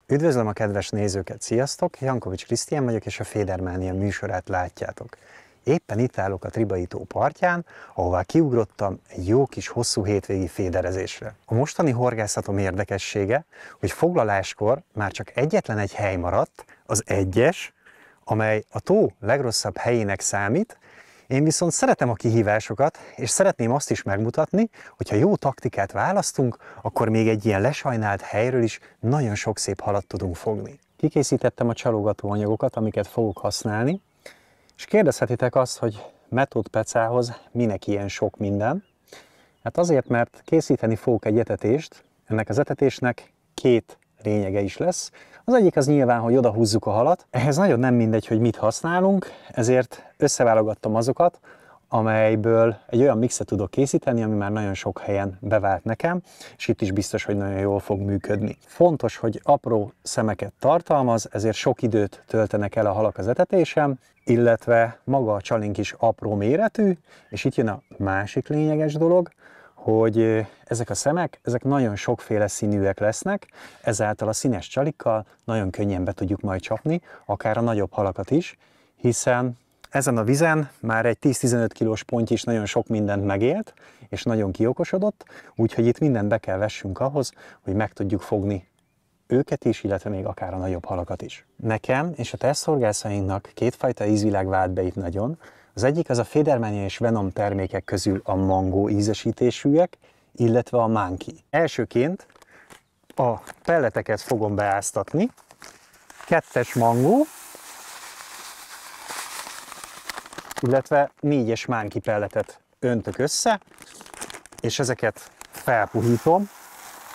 Üdvözlöm a kedves nézőket, sziasztok! Jankovics Krisztián vagyok, és a Fédermánia műsorát látjátok. Éppen itt állok a Tribai tó partján, ahová kiugrottam egy jó kis hosszú hétvégi féderezésre. A mostani horgászatom érdekessége, hogy foglaláskor már csak egyetlen egy hely maradt, az egyes, amely a tó legrosszabb helyének számít. Én viszont szeretem a kihívásokat, és szeretném azt is megmutatni, hogy ha jó taktikát választunk, akkor még egy ilyen lesajnált helyről is nagyon sok szép halat tudunk fogni. Kikészítettem a csalogató anyagokat, amiket fogok használni, és kérdezhetitek azt, hogy metódpecához minek ilyen sok minden. Hát azért, mert készíteni fogok egy etetést, ennek az etetésnek két lényege is lesz. Az egyik az nyilván, hogy odahúzzuk a halat. Ehhez nagyon nem mindegy, hogy mit használunk, ezért összeválogattam azokat, amelyből egy olyan mixet tudok készíteni, ami már nagyon sok helyen bevált nekem, és itt is biztos, hogy nagyon jól fog működni. Fontos, hogy apró szemeket tartalmaz, ezért sok időt töltenek el a halak az etetésem, illetve maga a csalink is apró méretű, és itt jön a másik lényeges dolog, hogy ezek a szemek, ezek nagyon sokféle színűek lesznek, ezáltal a színes csalikkal nagyon könnyen be tudjuk majd csapni, akár a nagyobb halakat is, hiszen ezen a vizen már egy 10-15 kilós ponty is nagyon sok mindent megélt, és nagyon kiokosodott, úgyhogy itt mindent be kell vessünk ahhoz, hogy meg tudjuk fogni őket is, illetve még akár a nagyobb halakat is. Nekem és a teszthorgászainknak kétfajta ízvilág vált be itt nagyon. Az egyik az a Fédermánia és Venom termékek közül a mangó ízesítésűek, illetve a Monkey. Elsőként a pelleteket fogom beáztatni. 2-es mangó, illetve 4-es Monkey pelletet öntök össze, és ezeket felpuhítom.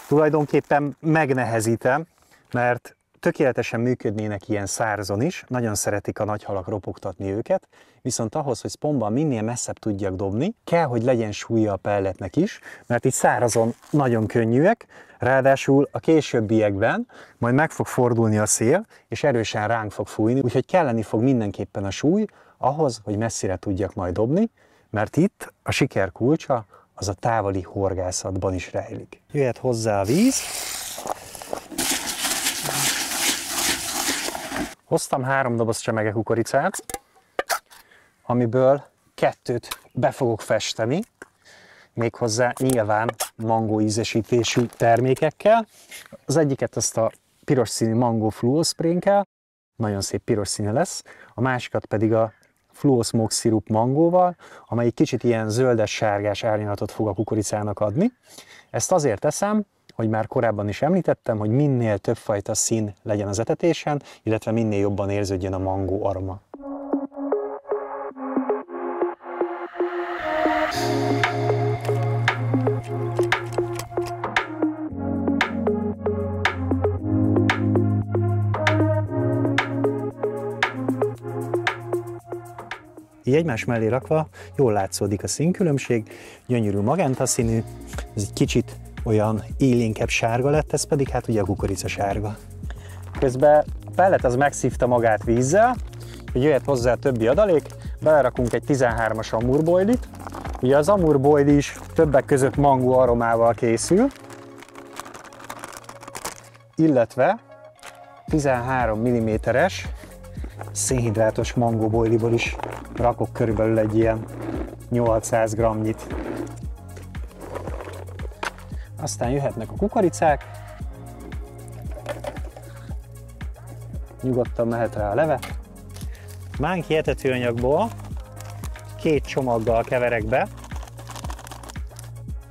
Tulajdonképpen megnehezítem, mert tökéletesen működnének ilyen szárazon is, nagyon szeretik a nagy halak ropogtatni őket, viszont ahhoz, hogy spomban minél messzebb tudjak dobni, kell, hogy legyen súlya a pelletnek is, mert itt szárazon nagyon könnyűek, ráadásul a későbbiekben majd meg fog fordulni a szél, és erősen ránk fog fújni, úgyhogy kelleni fog mindenképpen a súly ahhoz, hogy messzire tudjak majd dobni, mert itt a siker kulcsa az a távoli horgászatban is rejlik. Jöhet hozzá a víz. Hoztam 3 doboz csemege kukoricát, amiből 2-t be fogok festeni, méghozzá nyilván mangó ízesítésű termékekkel. Az egyiket azt a piros színű mangó fluoszprénkkel, nagyon szép piros színe lesz, a másikat pedig a fluoszmók szirup mangóval, amelyik kicsit ilyen zöldes-sárgás árnyalatot fog a kukoricának adni. Ezt azért teszem, hogy már korábban is említettem, hogy minél többfajta szín legyen az etetésen, illetve minél jobban érződjön a mangó aroma. Így egymás mellé rakva jól látszódik a színkülönbség, gyönyörű magenta színű, ez egy kicsit olyan élénkebb sárga lett, ez pedig hát ugye a kukorica sárga. Közben a pellet az megszívta magát vízzel, hogy jöhet hozzá a többi adalék, belerakunk egy 13-as amurboilit. Ugye az amurboili is többek között mangó aromával készül, illetve 13 mm-es szénhidrátos mangóboiliból is rakok körülbelül egy ilyen 800 g-nyit. Aztán jöhetnek a kukoricák, nyugodtan mehet rá a leve. Monkey etetőanyagból 2 csomaggal keverek be,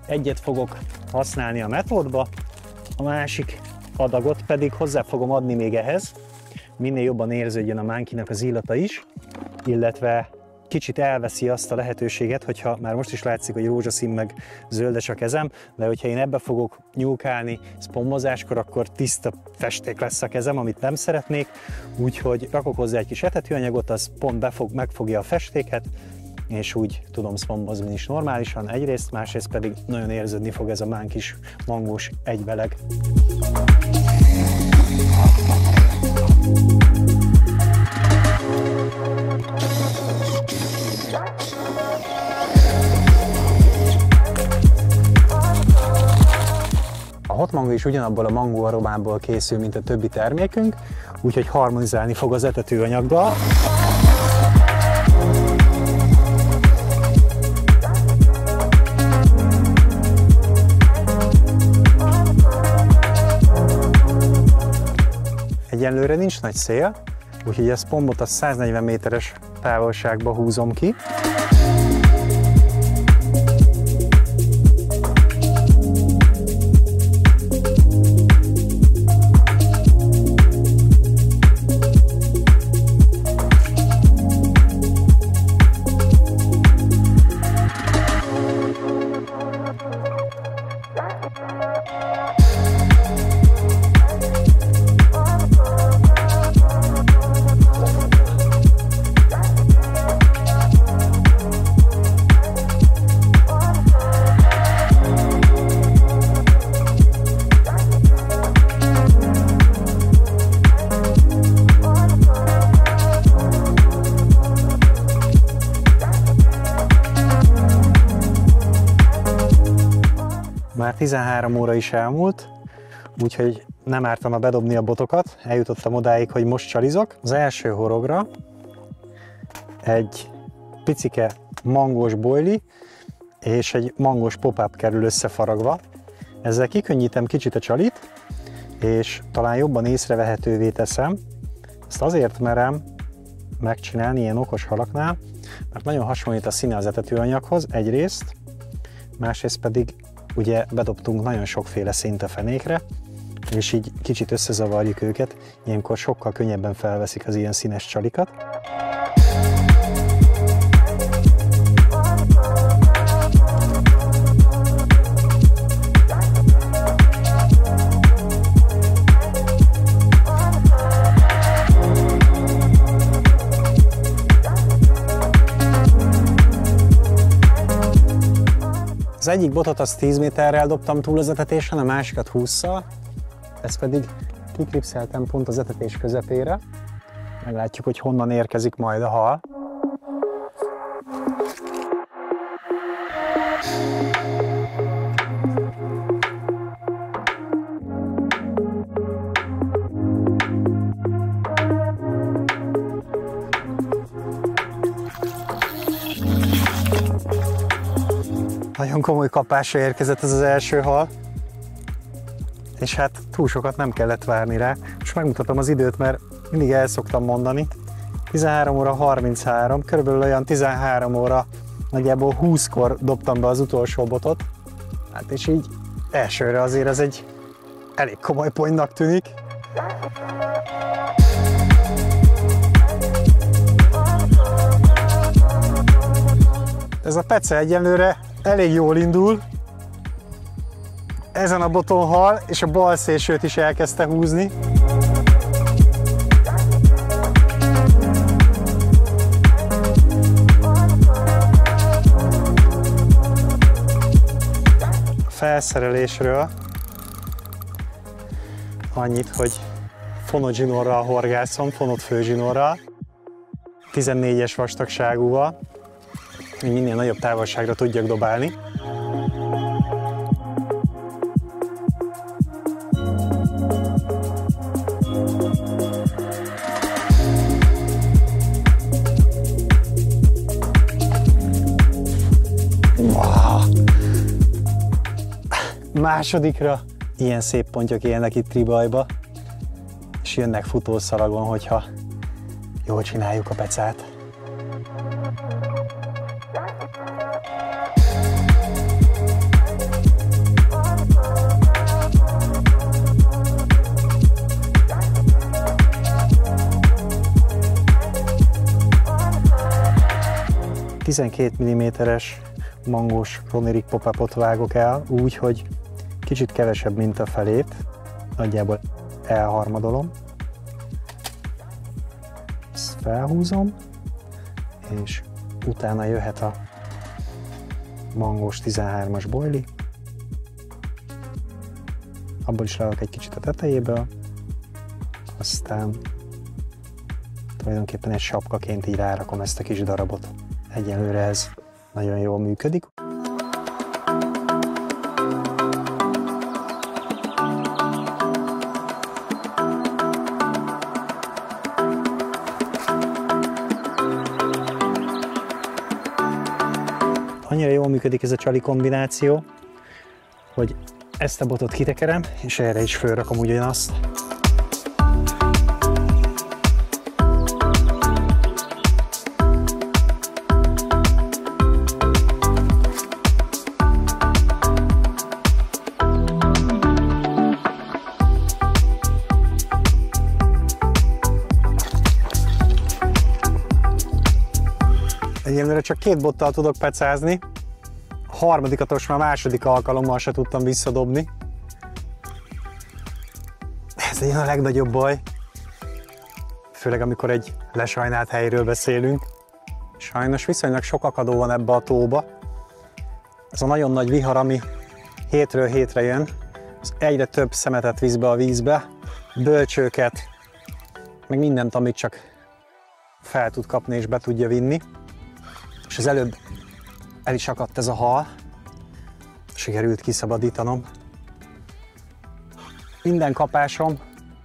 egyet fogok használni a metódba, a másik adagot pedig hozzá fogom adni még ehhez, minél jobban érződjön a Monkeynak az illata is, illetve kicsit elveszi azt a lehetőséget, hogyha már most is látszik, hogy rózsaszín meg zöldes a kezem, de hogyha én ebbe fogok nyúlkálni szpommozáskor, akkor tiszta festék lesz a kezem, amit nem szeretnék, úgyhogy rakok hozzá egy kis etetőanyagot, az pont megfogja a festéket, és úgy tudom szpommozni is normálisan egyrészt, másrészt pedig nagyon érződni fog ez a Monkey-s mangós egybeleg. hot mango is ugyanabból a mangó aromából készül, mint a többi termékünk, úgyhogy harmonizálni fog az etetőanyaggal. Egyelőre nincs nagy szél, úgyhogy ezt pombot a 140 méteres távolságba húzom ki. Már 13 óra is elmúlt, úgyhogy nem ártana bedobni a botokat. Eljutottam odáig, hogy most csalizok. Az első horogra egy picike mangós boili és egy mangós pop-up kerül összefaragva. Ezzel kikönnyítem kicsit a csalit, és talán jobban észrevehetővé teszem. Ezt azért merem megcsinálni ilyen okos halaknál, mert nagyon hasonlít a színe az etetőanyaghoz egyrészt, másrészt pedig ugye bedobtunk nagyon sokféle színt a fenékre, és így kicsit összezavarjuk őket, ilyenkor sokkal könnyebben felveszik az ilyen színes csalikat. Az egyik botot azt 10 méterrel dobtam túl az etetésen, a másikat 20-szal, ezt pedig kiklipszeltem pont az etetés közepére. Meglátjuk, hogy honnan érkezik majd a hal. Nagyon komoly kapásra érkezett ez az első hal, és hát túl sokat nem kellett várni rá. Most megmutatom az időt, mert mindig el szoktam mondani. 13 óra 33, körülbelül olyan 13 óra, nagyjából 20-kor dobtam be az utolsó botot. Hát és így elsőre azért ez egy elég komoly pontnak tűnik. Ez a pece egyenlőre elég jól indul. Ezen a boton hal, és a bal szélsőt is elkezdte húzni. A felszerelésről annyit, hogy fonott zsinórral horgászom, fonott főzsinórral, 14-es vastagságúval, hogy minél nagyobb távolságra tudjak dobálni. Wow. Másodikra ilyen szép pontyok élnek itt Tribajba, és jönnek futószalagon, hogyha jól csináljuk a pecát. A 12 mm-es mangós Roneric pop-upot vágok el, úgy, hogy kicsit kevesebb, mint a felét, nagyjából elharmadolom. Ezt felhúzom, és utána jöhet a mangós 13-as boili. Abból is leadok egy kicsit a tetejéből, aztán tulajdonképpen egy sapkaként így rárakom ezt a kis darabot. Egyelőre ez nagyon jól működik. működik ez a csali kombináció, hogy ezt a botot kitekerem, és erre is fölrakom ugyanazt. Egyelőre csak 2 bottal tudok pecázni, a harmadikat most már második alkalommal se tudtam visszadobni. Ez egy a legnagyobb baj, főleg amikor egy lesajnált helyről beszélünk. Sajnos viszonylag sok akadó van ebbe a tóba. Ez a nagyon nagy vihar, ami hétről hétre jön, az egyre több szemetet visz be a vízbe, bölcsőket, meg mindent, amit csak fel tud kapni és be tudja vinni. És az előbb el is akadt ez a hal, sikerült kiszabadítanom. Minden kapásom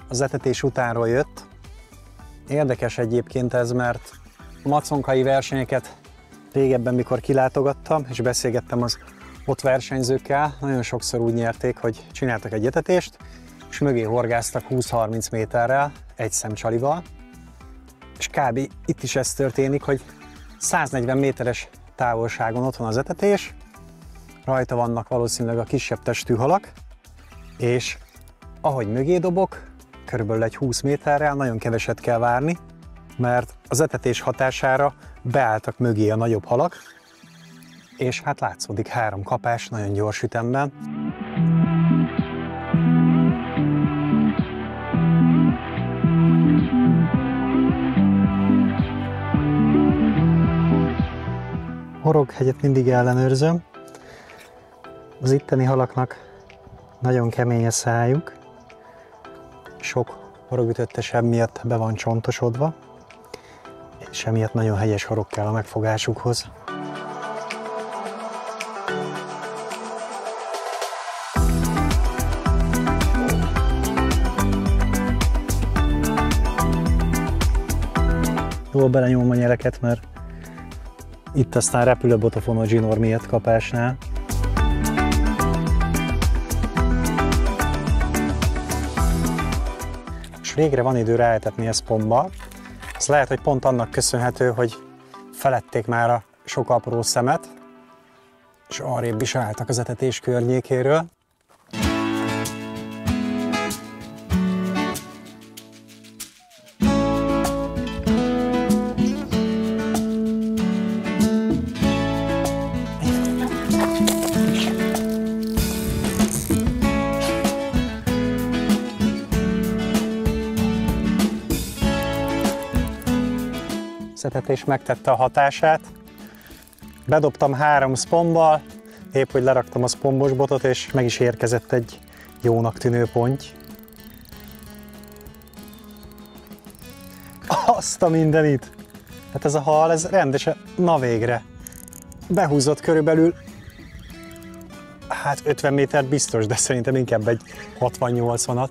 az etetés utánról jött. Érdekes egyébként ez, mert maconkai versenyeket régebben, mikor kilátogattam, és beszélgettem az ott versenyzőkkel, nagyon sokszor úgy nyerték, hogy csináltak egy etetést, és mögé horgáztak 20-30 méterrel, egy szemcsalival. És kb. Itt is ez történik, hogy 140 méteres távolságon ott van az etetés, rajta vannak valószínűleg a kisebb testű halak, és ahogy mögé dobok, körülbelül egy 20 méterrel nagyon keveset kell várni, mert az etetés hatására beálltak mögé a nagyobb halak, és hát látszódik 3 kapás nagyon gyors ütemben. Horoghegyet mindig ellenőrzöm. Az itteni halaknak nagyon kemény a szájuk. Sok horogütöttesebb miatt be van csontosodva, és emiatt nagyon helyes horog kell a megfogásukhoz. Jól belenyomom a nyeleket, mert itt aztán repül a botofon a zsinór miatt kapásnál. És végre van idő ráetetni ezt pombal. Ez lehet, hogy pont annak köszönhető, hogy felették már a sok apró szemet, és arrébb is álltak az etetés környékéről. Az etetés megtette a hatását. Bedobtam 3 szpombbal, épp hogy leraktam a szpombos botot, és meg is érkezett egy jónak tűnő ponty. Azt a mindenit! Hát ez a hal, ez rendesen, na végre! Behúzott körülbelül, hát 50 métert biztos, de szerintem inkább egy 60-80-at.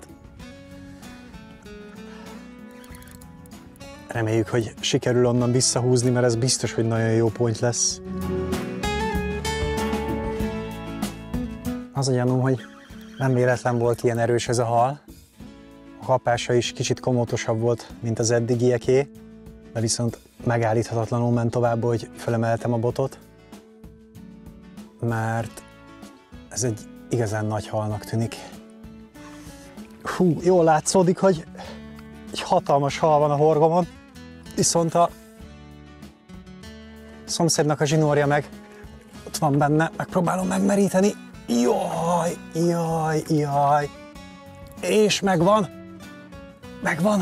Reméljük, hogy sikerül onnan visszahúzni, mert ez biztos, hogy nagyon jó ponty lesz. Az a gyanúm, hogy nem véletlen volt ilyen erős ez a hal. A kapása is kicsit komótosabb volt, mint az eddigieké, de viszont megállíthatatlanul ment tovább, hogy felemeltem a botot, mert ez egy igazán nagy halnak tűnik. Hú, jól látszódik, hogy egy hatalmas hal van a horgomon, viszont a szomszédnak a zsinórja meg ott van benne, megpróbálom megmeríteni. Jaj, jaj, jaj. És megvan. Megvan.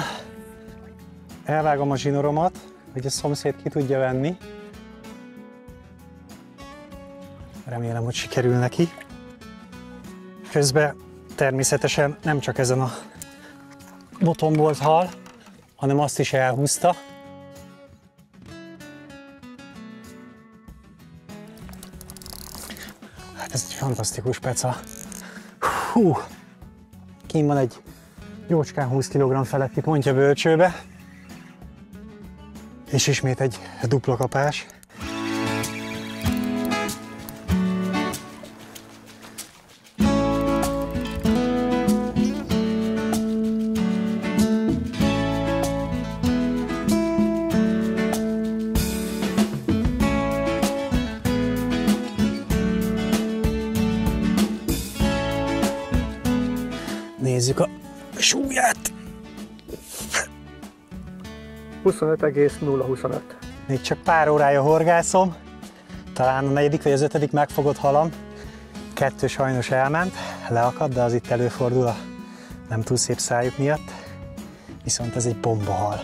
Elvágom a zsinoromat, hogy a szomszéd ki tudja venni. Remélem, hogy sikerül neki. Közben természetesen nem csak ezen a boton volt hal, hanem azt is elhúzta. Hát ez egy fantasztikus peca. Hú! Kint van egy jócskán 20 kg feletti pontja bölcsőbe. És ismét egy dupla kapás. Nézzük a súlyát. 25,025. Még csak pár órája horgászom. Talán a 4. vagy az 5. megfogott halam. 2 sajnos elment, leakadt, de az itt előfordul a nem túl szép szájuk miatt. Viszont ez egy bombahal.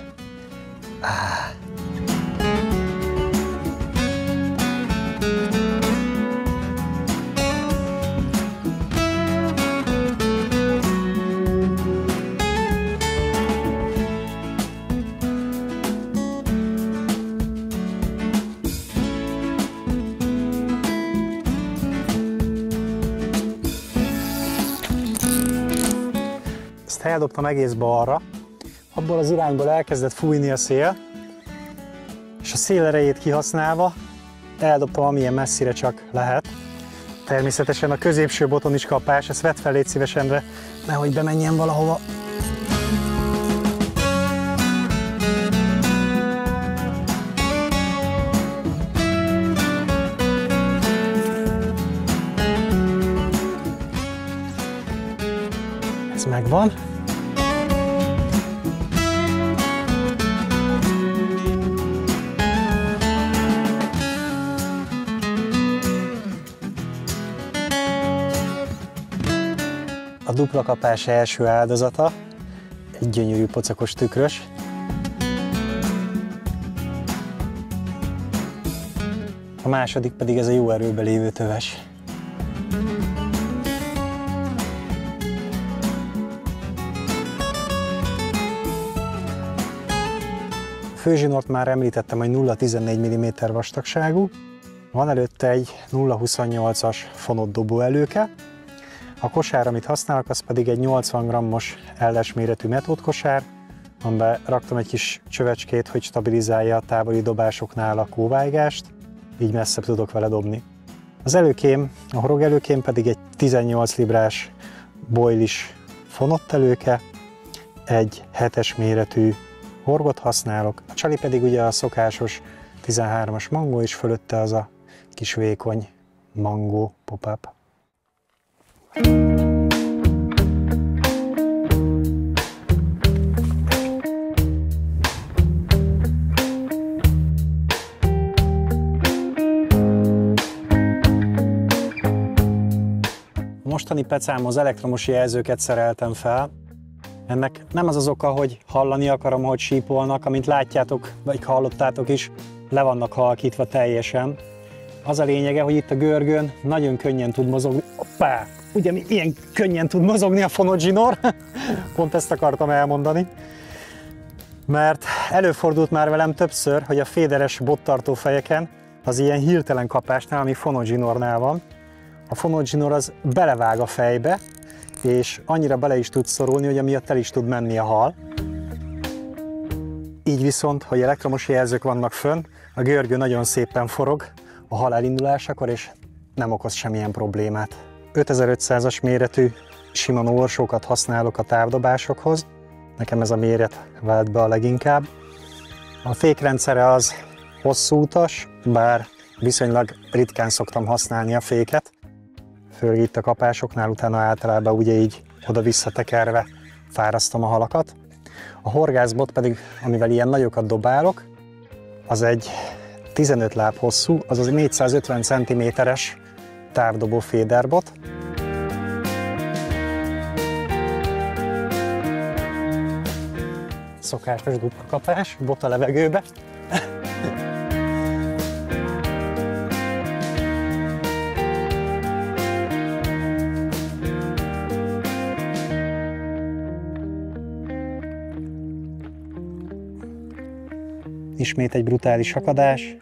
Ezt eldobtam egész balra, abból az irányból elkezdett fújni a szél, és a szél erejét kihasználva eldobtam amilyen messzire csak lehet. Természetesen a középső boton is kapás, ezt vedd fel légy szívesen, de nehogy bemenjen valahova. Ez megvan. A dupla kapás első áldozata, egy gyönyörű pocakos tükrös. A második pedig ez a jó erőben lévő töves. A főzsinort már említettem, hogy 0,14 mm vastagságú. Van előtte egy 0,28-as fonott dobóelőke. A kosár, amit használok, az pedig egy 80 g-os LS méretű metódkosár, amiben raktam egy kis csövecskét, hogy stabilizálja a távoli dobásoknál a kóválygást, így messzebb tudok vele dobni. Az előkém, a horog előkém pedig egy 18 librás boilis fonott előke, egy 7-es méretű horgot használok, a csali pedig ugye a szokásos 13-as mangó, és fölötte az a kis vékony mangó pop-up. A mostani pecámhoz elektromos jelzőket szereltem fel. Ennek nem az az oka, hogy hallani akarom, hogy sípolnak, amint látjátok, vagy hallottátok is, le vannak halkítva teljesen. Az a lényege, hogy itt a görgőn nagyon könnyen tud mozogni. Hoppá! Ugye ilyen könnyen tud mozogni a fonott zsinór. Pont ezt akartam elmondani. Mert előfordult már velem többször, hogy a féderes bottartó fejeken az ilyen hirtelen kapásnál, ami fonott zsinórnál van, a fonott zsinór az belevág a fejbe, és annyira bele is tud szorulni, hogy amiatt el is tud menni a hal. Így viszont, hogy elektromos jelzők vannak fönn, a görgő nagyon szépen forog a hal elindulásakor, és nem okoz semmilyen problémát. 5500-as méretű Shimano orsókat használok a távdobásokhoz. Nekem ez a méret vált be a leginkább. A fékrendszere az hosszú utas, bár viszonylag ritkán szoktam használni a féket. Főleg itt a kapásoknál, utána általában ugye így oda-vissza tekerve fárasztom a halakat. A horgászbot pedig, amivel ilyen nagyokat dobálok, az egy 15 láb hosszú, azaz 450 cm-es távdobó féderbot. Szokásos dupla kapás, bot a levegőbe. Ismét egy brutális akadás.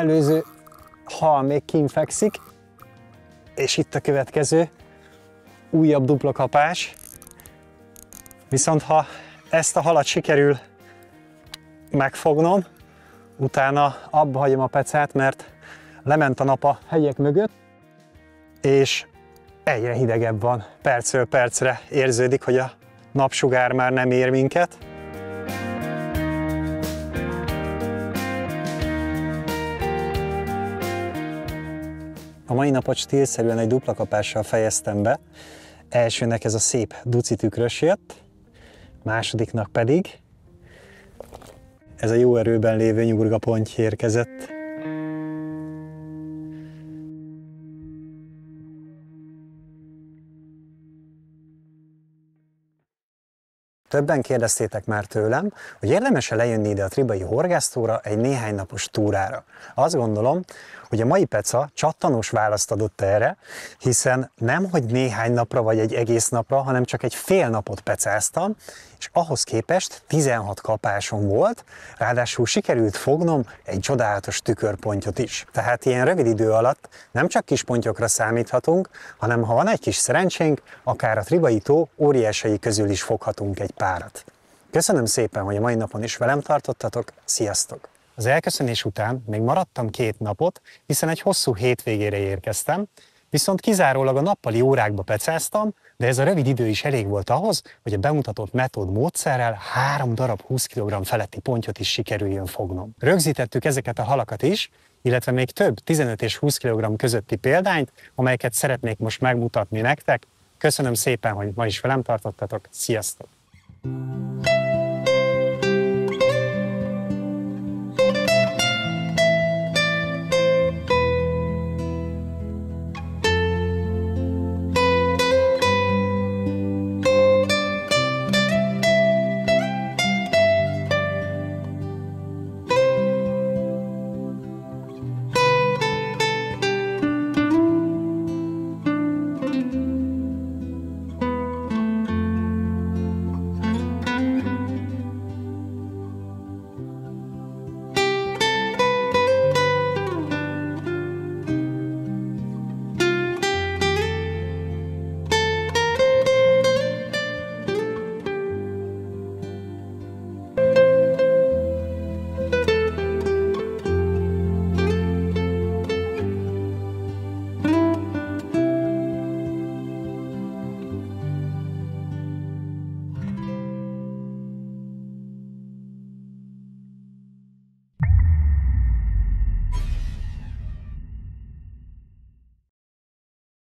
előző hal még kint fekszik, és itt a következő, újabb dupla kapás. Viszont ha ezt a halat sikerül megfognom, utána abba hagyom a pecát, mert lement a nap a hegyek mögött, és egyre hidegebb van. Percről percre érződik, hogy a napsugár már nem ér minket. A mai napot stílszerűen egy dupla kapással fejeztem be. Elsőnek ez a szép duci tükrös jött, másodiknak pedig ez a jó erőben lévő nyurgaponty érkezett. Többen kérdeztétek már tőlem, hogy érdemes-e lejönni ide a Tribai horgásztóra egy néhány napos túrára. Azt gondolom, hogy a mai peca csattanós választ adott erre, hiszen nem hogy néhány napra vagy egy egész napra, hanem csak egy fél napot pecáztam, és ahhoz képest 16 kapásom volt, ráadásul sikerült fognom egy csodálatos tükörpontyot is. Tehát ilyen rövid idő alatt nem csak kis pontyokra számíthatunk, hanem ha van egy kis szerencsénk, akár a Tribai tó óriásai közül is foghatunk egy párat. Köszönöm szépen, hogy a mai napon is velem tartottatok, sziasztok! Az elköszönés után még maradtam 2 napot, hiszen egy hosszú hétvégére érkeztem, viszont kizárólag a nappali órákba pecáztam, de ez a rövid idő is elég volt ahhoz, hogy a bemutatott metód módszerrel 3 darab 20 kg feletti pontyot is sikerüljön fognom. Rögzítettük ezeket a halakat is, illetve még több 15 és 20 kg közötti példányt, amelyeket szeretnék most megmutatni nektek. Köszönöm szépen, hogy ma is velem tartottatok, sziasztok!